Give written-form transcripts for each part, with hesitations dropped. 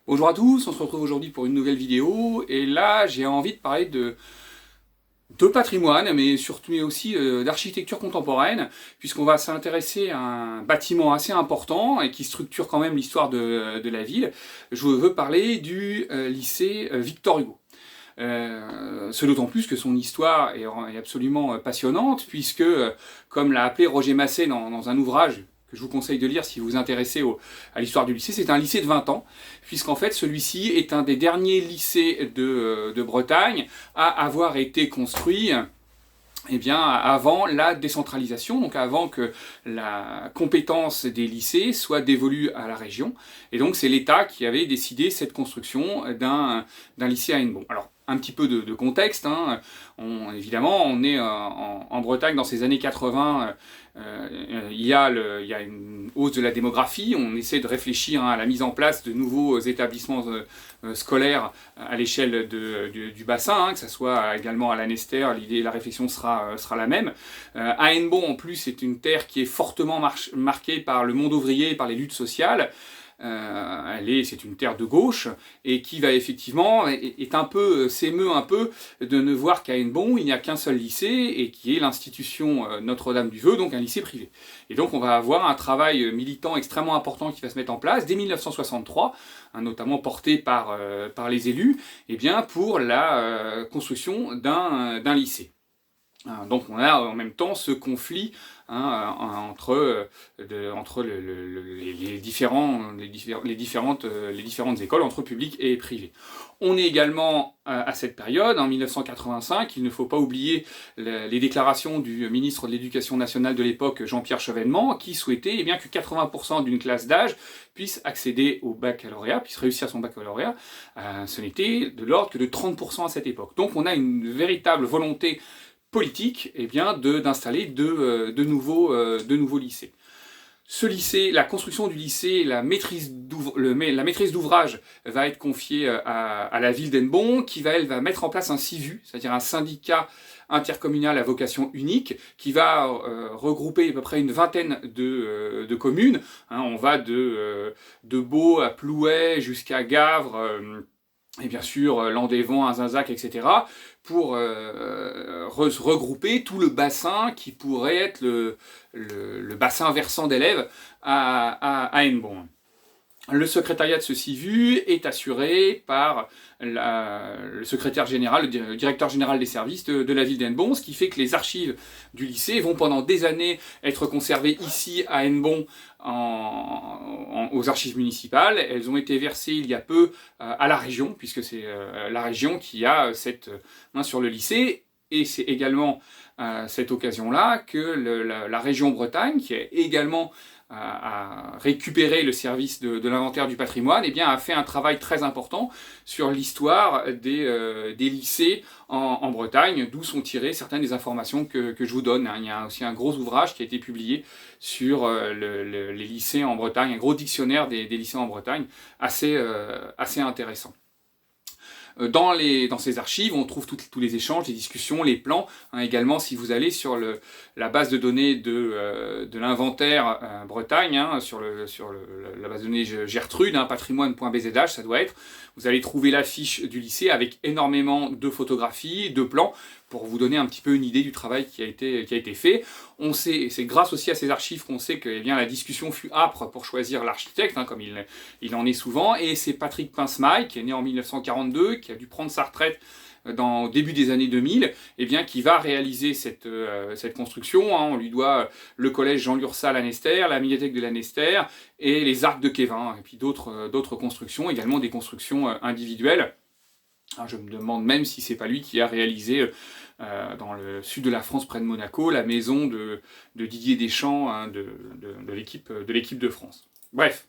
Bonjour à tous, on se retrouve aujourd'hui pour une nouvelle vidéo et là j'ai envie de parler de patrimoine mais surtout mais aussi d'architecture contemporaine puisqu'on va s'intéresser à un bâtiment assez important et qui structure quand même l'histoire de la ville. Je veux parler du lycée Victor Hugo. Ce d'autant plus que son histoire est absolument passionnante puisque, comme l'a appelé Roger Masset dans un ouvrage que je vous conseille de lire si vous vous intéressez à l'histoire du lycée, c'est un lycée de 20 ans, puisqu'en fait celui-ci est un des derniers lycées de Bretagne à avoir été construit eh bien, avant la décentralisation, donc avant que la compétence des lycées soit dévolue à la région. Et donc c'est l'État qui avait décidé cette construction d'un lycée à Hennebont. Alors, un petit peu de contexte, hein. Évidemment, on est en Bretagne dans ces années 80, il y a une hausse de la démographie, on essaie de réfléchir à la mise en place de nouveaux établissements scolaires à l'échelle du bassin, que ce soit également à Lanester, la réflexion sera la même. À Hennebont, en plus, c'est une terre qui est fortement marquée par le monde ouvrier et par les luttes sociales. C'est une terre de gauche et qui va effectivement s'émeut un peu de ne voir qu'à Hennebont il n'y a qu'un seul lycée et qui est l'institution Notre-Dame du Vœu, donc un lycée privé. Et donc on va avoir un travail militant extrêmement important qui va se mettre en place dès 1963, notamment porté par les élus, pour la construction d'un lycée. Donc on a en même temps ce conflit entre les différentes écoles, entre public et privé. On est également à cette période, en 1985, il ne faut pas oublier les déclarations du ministre de l'Éducation nationale de l'époque, Jean-Pierre Chevènement, qui souhaitait que 80% d'une classe d'âge puisse accéder au baccalauréat, puisse réussir son baccalauréat. Ce n'était de l'ordre que de 30% à cette époque. Donc on a une véritable volonté politique d'installer de nouveaux lycées. Ce lycée, la construction du lycée, la maîtrise d'ouvrage va être confiée à la ville d'Hennebont, qui va mettre en place un SIVU, c'est-à-dire un syndicat intercommunal à vocation unique, qui va regrouper à peu près une vingtaine de communes. On va de Beau à Plouay jusqu'à Gavre, et bien sûr Landévent, Azinzac, etc., pour regrouper tout le bassin qui pourrait être le bassin versant d'élèves à Hennebont. Le secrétariat de ce SIVU est assuré par le secrétaire général, le directeur général des services de la ville d'Hennebont, ce qui fait que les archives du lycée vont pendant des années être conservées ici à Hennebont aux archives municipales. Elles ont été versées il y a peu à la région, puisque c'est la région qui a cette main sur le lycée. Et c'est également cette occasion-là que la région Bretagne, qui est également à récupérer le service de l'inventaire du patrimoine, a fait un travail très important sur l'histoire des lycées en Bretagne, d'où sont tirées certaines des informations que je vous donne. Il y a aussi un gros ouvrage qui a été publié sur les lycées en Bretagne, un gros dictionnaire des lycées en Bretagne, assez intéressant. Dans ces archives, on trouve tous les échanges, les discussions, les plans. Également, si vous allez sur la base de données de l'inventaire Bretagne, sur la base de données Gertrude, patrimoine.bzh, ça doit être, vous allez trouver l'affiche du lycée avec énormément de photographies, de plans, pour vous donner un petit peu une idée du travail qui a été fait. On sait, c'est grâce aussi à ces archives qu'on sait que la discussion fut âpre pour choisir l'architecte, comme il en est souvent, et c'est Patrick Pincemaille, qui est né en 1942, qui a dû prendre sa retraite au début des années 2000, qui va réaliser cette construction. On lui doit le collège Jean Lursal à Lanester, la médiathèque de Lanester, et les arcs de Kévin, et puis d'autres constructions, également des constructions individuelles. Je me demande même si c'est pas lui qui a réalisé dans le sud de la France, près de Monaco, la maison de Didier Deschamps, de l'équipe de France. Bref,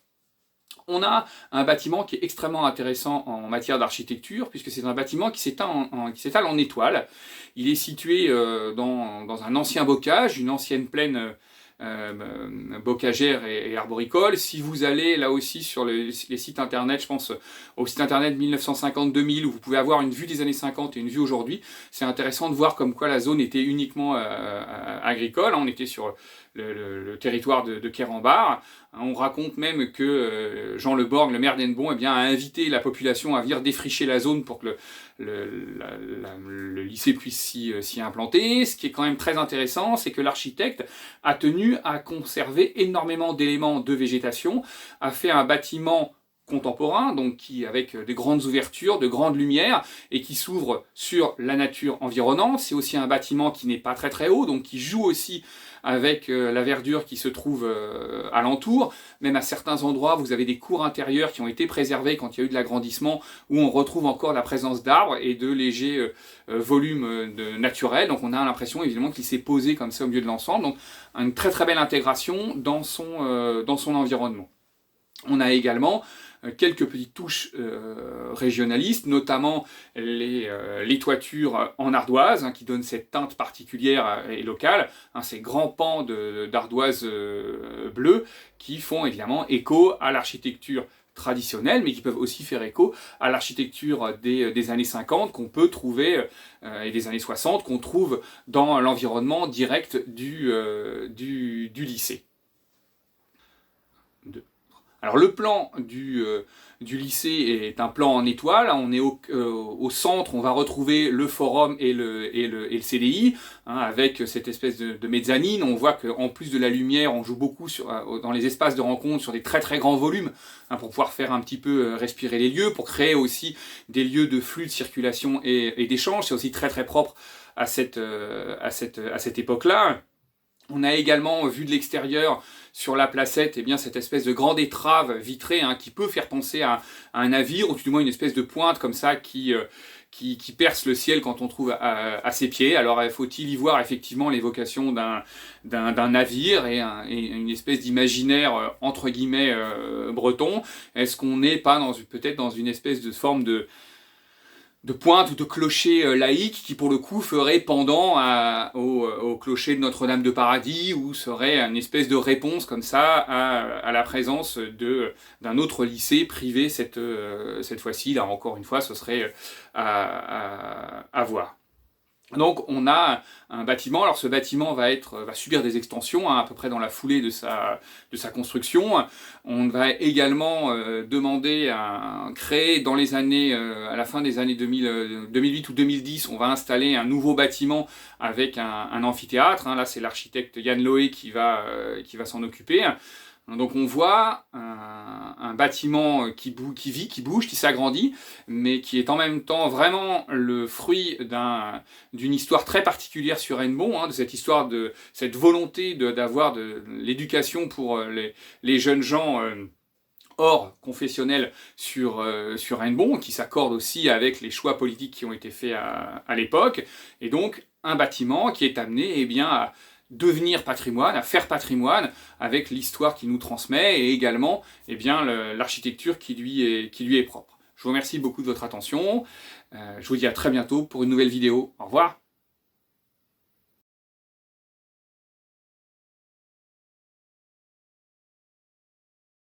on a un bâtiment qui est extrêmement intéressant en matière d'architecture, puisque c'est un bâtiment qui s'étale en étoile. Il est situé dans un ancien bocage, une ancienne plaine bocagère et arboricole. Si vous allez là aussi sur les sites internet, je pense au site internet 1950-2000, où vous pouvez avoir une vue des années 50 et une vue aujourd'hui, c'est intéressant de voir comme quoi la zone était uniquement agricole. On était sur le territoire de Quérambar. On raconte même que Jean Le Borgne, le maire d'Hennebont, a invité la population à venir défricher la zone pour que le lycée puisse s'y implanter. Ce qui est quand même très intéressant, c'est que l'architecte a tenu à conserver énormément d'éléments de végétation, a fait un bâtiment contemporain, donc avec des grandes ouvertures, de grandes lumières, et qui s'ouvre sur la nature environnante. C'est aussi un bâtiment qui n'est pas très très haut, donc qui joue aussi avec la verdure qui se trouve alentour. Même à certains endroits, vous avez des cours intérieures qui ont été préservées quand il y a eu de l'agrandissement, où on retrouve encore la présence d'arbres et de légers volumes naturels. Donc on a l'impression évidemment qu'il s'est posé comme ça au milieu de l'ensemble. Donc une très très belle intégration dans son environnement. On a également quelques petites touches régionalistes, notamment les toitures en ardoise, qui donnent cette teinte particulière et locale, ces grands pans d'ardoise bleue qui font évidemment écho à l'architecture traditionnelle, mais qui peuvent aussi faire écho à l'architecture des années 50 qu'on peut trouver, et des années 60 qu'on trouve dans l'environnement direct du lycée. Alors le plan du lycée est un plan en étoile. On est au centre, on va retrouver le forum et le CDI, avec cette espèce de mezzanine. On voit qu'en plus de la lumière, on joue beaucoup dans les espaces de rencontre sur des très très grands volumes, pour pouvoir faire un petit peu respirer les lieux, pour créer aussi des lieux de flux de circulation et d'échange. C'est aussi très très propre à cette époque-là. On a également vu de l'extérieur, sur la placette, cette espèce de grande étrave vitrée, qui peut faire penser à un navire, ou tout du moins une espèce de pointe comme ça qui perce le ciel quand on trouve à ses pieds. Alors faut-il y voir effectivement l'évocation d'un navire et une espèce d'imaginaire entre guillemets breton? Est-ce qu'on n'est pas peut-être dans une espèce de forme de pointe ou de clocher laïque qui pour le coup ferait pendant au clocher de Notre-Dame de Paradis, ou serait une espèce de réponse comme ça à la présence d'un autre lycée privé cette fois-ci. Là encore une fois, ce serait à voir. Donc on a un bâtiment. Alors ce bâtiment va subir des extensions, à peu près dans la foulée de sa construction. On va également demander à créer dans les années, à la fin des années 2008 ou 2010, on va installer un nouveau bâtiment avec un amphithéâtre. Là c'est l'architecte Yann Loé qui va s'en occuper. Donc on voit un bâtiment qui vit, qui bouge, qui s'agrandit, mais qui est en même temps vraiment le fruit d'une histoire très particulière sur Hennebont, de cette histoire, de cette volonté d'avoir de l'éducation pour les jeunes gens hors confessionnel sur Hennebont, qui s'accorde aussi avec les choix politiques qui ont été faits à l'époque, et donc un bâtiment qui est amené à devenir patrimoine, à faire patrimoine avec l'histoire qu'il nous transmet, et également l'architecture qui lui est propre. Je vous remercie beaucoup de votre attention, je vous dis à très bientôt pour une nouvelle vidéo. Au revoir.